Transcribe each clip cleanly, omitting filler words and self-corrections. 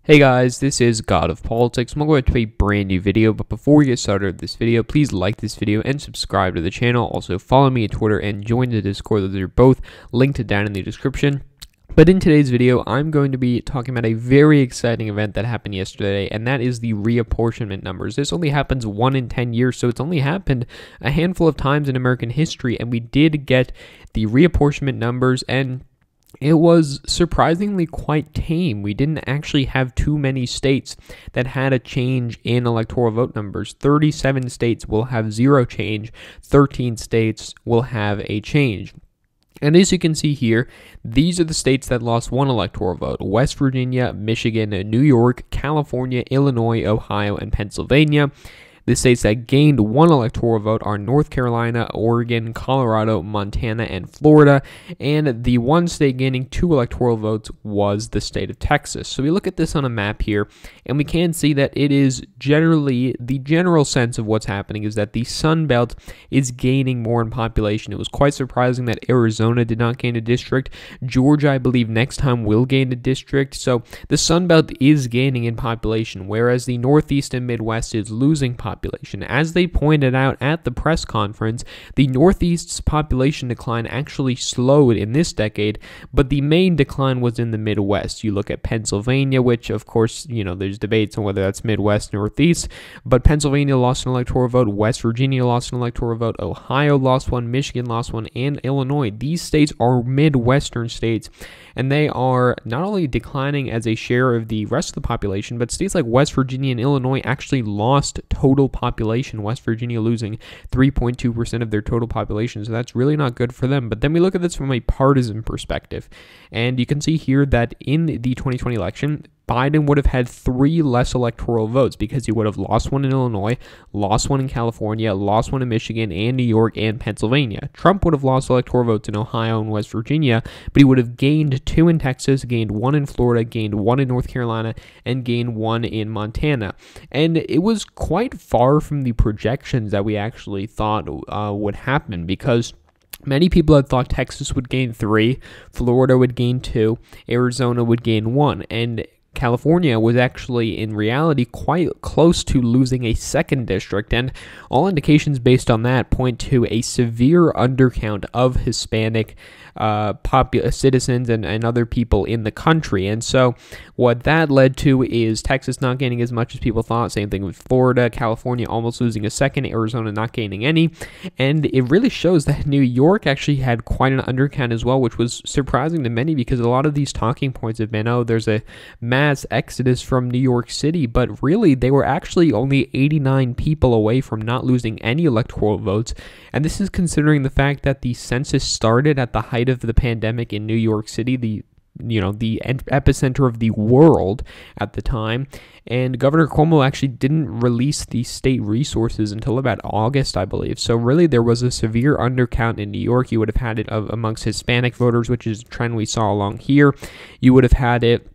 Hey guys, this is God of Politics. I'm going to a brand new video, but before we get started with this video, please like this video and subscribe to the channel. Also follow me on Twitter and join the Discord. Those are both linked down in the description. But in today's video, I'm going to be talking about a very exciting event that happened yesterday, and that is the reapportionment numbers. This only happens 1 in 10 years, so it's only happened a handful of times in American history, and we did get the reapportionment numbers, and it was surprisingly quite tame. We didn't actually have too many states that had a change in electoral vote numbers. 37 states will have zero change. 13 states will have a change. And as you can see here, these are the states that lost one electoral vote: West Virginia, Michigan, New York, California, Illinois, Ohio, and Pennsylvania. The states that gained one electoral vote are North Carolina, Oregon, Colorado, Montana, and Florida. And the one state gaining 2 electoral votes was the state of Texas. So we look at this on a map here, and we can see that it is generally, the general sense of what's happening is that the Sun Belt is gaining more in population. It was quite surprising that Arizona did not gain a district. Georgia, I believe, next time will gain a district. So the Sun Belt is gaining in population, whereas the Northeast and Midwest is losing population. As they pointed out at the press conference, the Northeast's population decline actually slowed in this decade, but the main decline was in the Midwest. You look at Pennsylvania, which of course, there's debates on whether that's Midwest, Northeast, but Pennsylvania lost an electoral vote, West Virginia lost an electoral vote, Ohio lost one, Michigan lost one, and Illinois. These states are Midwestern states, and they are not only declining as a share of the rest of the population, but states like West Virginia and Illinois actually lost total population. West Virginia losing 3.2% of their total population, so that's really not good for them. But then we look at this from a partisan perspective, and you can see here that in the 2020 election, Biden would have had 3 less electoral votes because he would have lost one in Illinois, lost one in California, lost one in Michigan and New York and Pennsylvania. Trump would have lost electoral votes in Ohio and West Virginia, but he would have gained 2 in Texas, gained 1 in Florida, gained 1 in North Carolina, and gained 1 in Montana. And it was quite far from the projections that we actually thought would happen, because many people had thought Texas would gain 3, Florida would gain 2, Arizona would gain 1, and California was actually, in reality, quite close to losing a second district, and all indications based on that point to a severe undercount of Hispanic citizens and other people in the country. And so what that led to is Texas not gaining as much as people thought. Same thing with Florida, California almost losing a second, Arizona not gaining any. And it really shows that New York actually had quite an undercount as well, which was surprising to many, because a lot of these talking points have been, there's a mass exodus from New York City, but really they were actually only 89 people away from not losing any electoral votes. And this is considering the fact that the census started at the height of the pandemic in New York City, the epicenter of the world at the time, and Governor Cuomo actually didn't release the state resources until about August, I believe. So really there was a severe undercount in New York. You would have had it amongst Hispanic voters, which is a trend we saw along here. You would have had it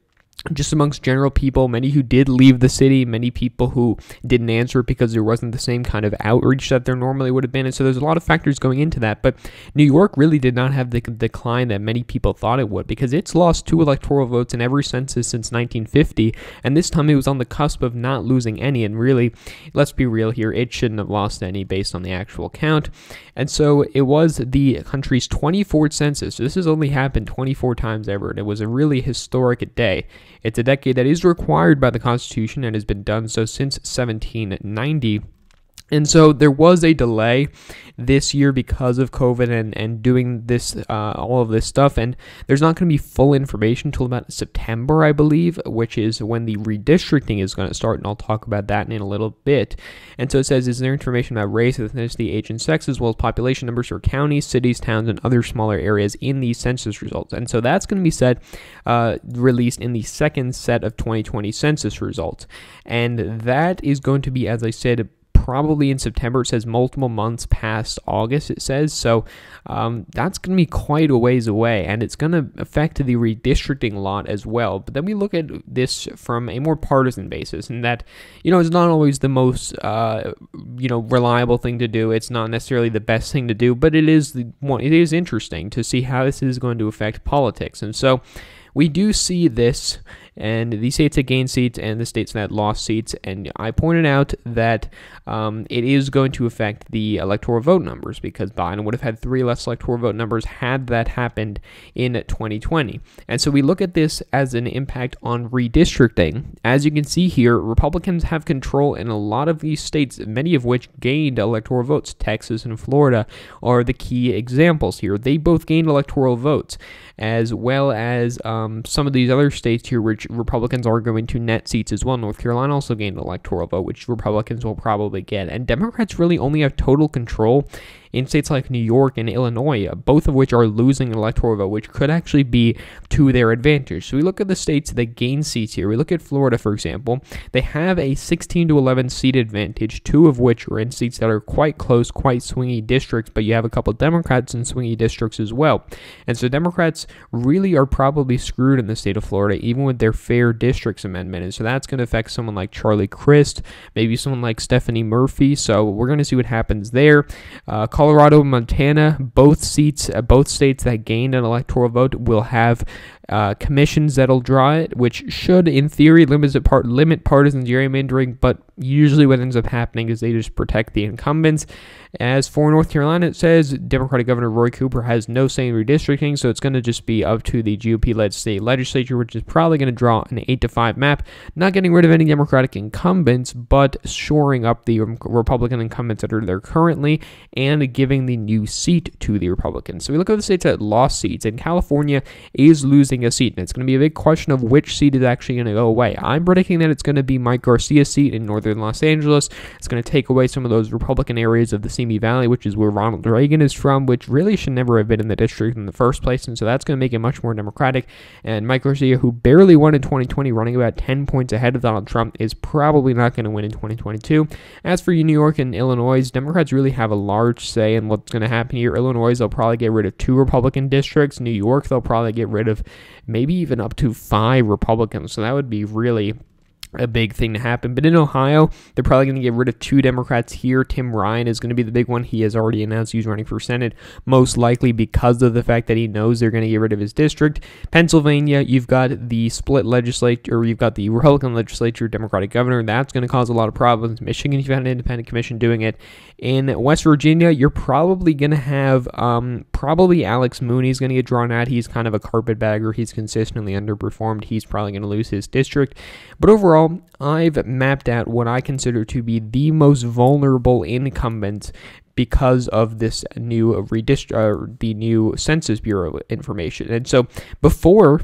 just amongst general people, many who did leave the city, many people who didn't answer it because there wasn't the same kind of outreach that there normally would have been. And so there's a lot of factors going into that. But New York really did not have the decline that many people thought it would, because it's lost 2 electoral votes in every census since 1950. And this time it was on the cusp of not losing any. And really, let's be real here, it shouldn't have lost any based on the actual count. And so it was the country's 24th census. So this has only happened 24 times ever, and it was a really historic day. It's a decade that is required by the Constitution and has been done so since 1790. And so there was a delay this year because of COVID and doing this, all of this stuff. And there's not going to be full information until about September, I believe, which is when the redistricting is going to start. And I'll talk about that in a little bit. And so it says, is there information about race, ethnicity, age, and sex, as well as population numbers for counties, cities, towns, and other smaller areas in these census results? And so that's going to be released in the second set of 2020 census results. And that is going to be, as I said, probably in September. It says multiple months past August, it says. So that's going to be quite a ways away, and it's going to affect the redistricting lot as well. But then we look at this from a more partisan basis, and that, it's not always the most, reliable thing to do. It's not necessarily the best thing to do, but it is interesting to see how this is going to affect politics. And so we do see this and the states that gained seats and the states that lost seats. And I pointed out that it is going to affect the electoral vote numbers, because Biden would have had 3 less electoral vote numbers had that happened in 2020. And so we look at this as an impact on redistricting. As you can see here, Republicans have control in a lot of these states, many of which gained electoral votes. Texas and Florida are the key examples here. They both gained electoral votes, as well as some of these other states here, which Republicans are going to net seats as well. North Carolina also gained an electoral vote, which Republicans will probably get. And Democrats really only have total control in states like New York and Illinois, both of which are losing an electoral vote, which could actually be to their advantage. So we look at the states that gain seats here. We look at Florida, for example. They have a 16 to 11 seat advantage, 2 of which are in seats that are quite close, quite swingy districts, but you have a couple Democrats in swingy districts as well. And so Democrats really are probably screwed in the state of Florida, even with their fair districts amendment. And so that's going to affect someone like Charlie Crist, maybe someone like Stephanie Murphy. So we're going to see what happens there. Colorado and Montana, both states that gained an electoral vote will have commissions that'll draw it, which should, in theory, limit partisan gerrymandering, but usually what ends up happening is they just protect the incumbents. As for North Carolina, it says Democratic Governor Roy Cooper has no say in redistricting, so it's going to just be up to the GOP-led state legislature, which is probably going to draw an 8-5 map, not getting rid of any Democratic incumbents, but shoring up the Republican incumbents that are there currently and giving the new seat to the Republicans. So we look at the states that lost seats, and California is losing a seat, and it's going to be a big question of which seat is actually going to go away. I'm predicting that it's going to be Mike Garcia's seat in northern Los Angeles. It's going to take away some of those Republican areas of the Simi Valley, which is where Ronald Reagan is from, which really should never have been in the district in the first place, and so that's going to make it much more Democratic. And Mike Garcia, who barely won in 2020, running about 10 points ahead of Donald Trump, is probably not going to win in 2022. As for New York and Illinois, Democrats really have a large say in what's going to happen here. Illinois, they'll probably get rid of 2 Republican districts. New York, they'll probably get rid of maybe even up to 5 Republicans, so that would be really a big thing to happen. But in Ohio, they're probably going to get rid of 2 Democrats here. Tim Ryan is going to be the big one. He has already announced he's running for Senate, most likely because of the fact that he knows they're going to get rid of his district. Pennsylvania, you've got the split legislature, or you've got the Republican legislature, Democratic governor. That's going to cause a lot of problems. Michigan, you've got an independent commission doing it. In West Virginia, you're probably going to have probably Alex Mooney is going to get drawn out. He's kind of a carpetbagger. He's consistently underperformed. He's probably going to lose his district. But overall, I've mapped out what I consider to be the most vulnerable incumbents because of this new the new Census Bureau information. And so before,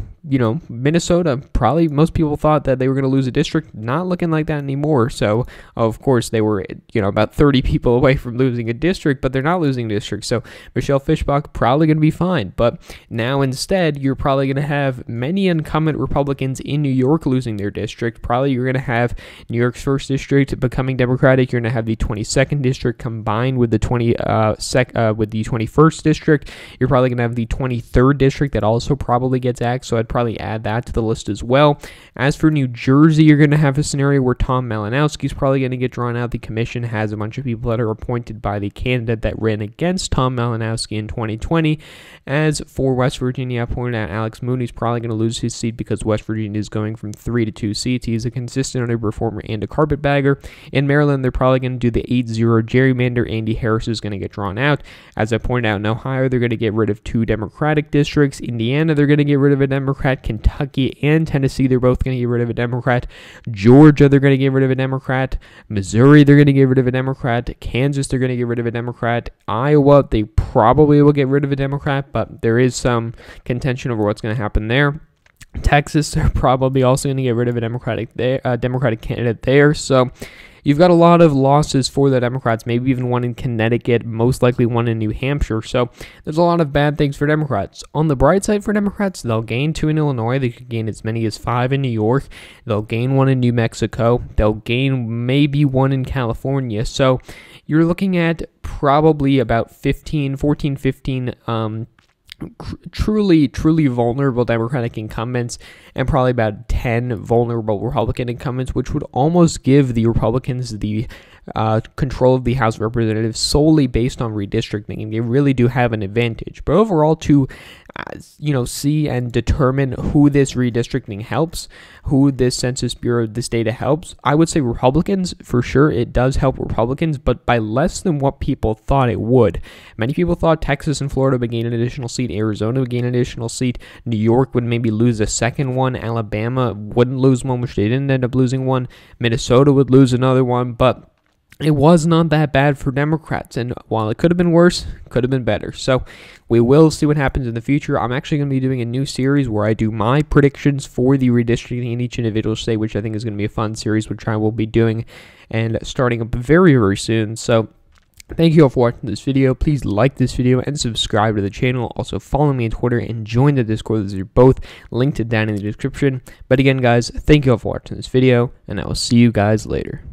Minnesota, probably most people thought that they were going to lose a district. Not looking like that anymore. So, of course, they were, about 30 people away from losing a district, but they're not losing a district. So, Michelle Fischbach probably going to be fine. But now instead, you're probably going to have many incumbent Republicans in New York losing their district. Probably you're going to have New York's 1st district becoming Democratic. You're going to have the 22nd district combined with the 21st district. You're probably going to have the 23rd district that also probably gets axed. So I'd probably add that to the list as well. As for New Jersey, you're going to have a scenario where Tom Malinowski is probably going to get drawn out. The commission has a bunch of people that are appointed by the candidate that ran against Tom Malinowski in 2020. As for West Virginia, I pointed out Alex Mooney is probably going to lose his seat because West Virginia is going from 3 to 2 seats. He's a consistent underperformer and a carpetbagger. In Maryland, they're probably going to do the 8-0 gerrymander. Andy Harris is going to get drawn out. As I pointed out, in Ohio, they're going to get rid of 2 Democratic districts. Indiana, they're going to get rid of a Democrat. Kentucky and Tennessee, they're both going to get rid of a Democrat. Georgia, they're going to get rid of a Democrat. Missouri, they're going to get rid of a Democrat. Kansas, they're going to get rid of a Democrat. Iowa, they probably will get rid of a Democrat, but there is some contention over what's going to happen there. Texas, they're probably also going to get rid of a Democratic candidate there. So you've got a lot of losses for the Democrats, maybe even one in Connecticut, most likely one in New Hampshire. So there's a lot of bad things for Democrats. On the bright side for Democrats, they'll gain 2 in Illinois. They could gain as many as 5 in New York. They'll gain 1 in New Mexico. They'll gain maybe 1 in California. So you're looking at probably about 15 truly vulnerable Democratic incumbents and probably about 10 vulnerable Republican incumbents, which would almost give the Republicans the control of the House of Representatives solely based on redistricting, and they really do have an advantage. But overall, to see and determine who this redistricting helps, who this Census Bureau, this data helps, I would say Republicans, for sure. It does help Republicans, but by less than what people thought it would. Many people thought Texas and Florida would gain an additional seat, Arizona would gain an additional seat, New York would maybe lose a second one, Alabama wouldn't lose one, which they didn't end up losing one, Minnesota would lose another one, but it was not that bad for Democrats, and while it could have been worse, could have been better. So we will see what happens in the future. I'm actually going to be doing a new series where I do my predictions for the redistricting in each individual state, which I think is going to be a fun series, which I will be doing and starting up very, very soon. So thank you all for watching this video. Please like this video and subscribe to the channel. Also follow me on Twitter and join the Discord. These are both linked down in the description. But again, guys, thank you all for watching this video, and I will see you guys later.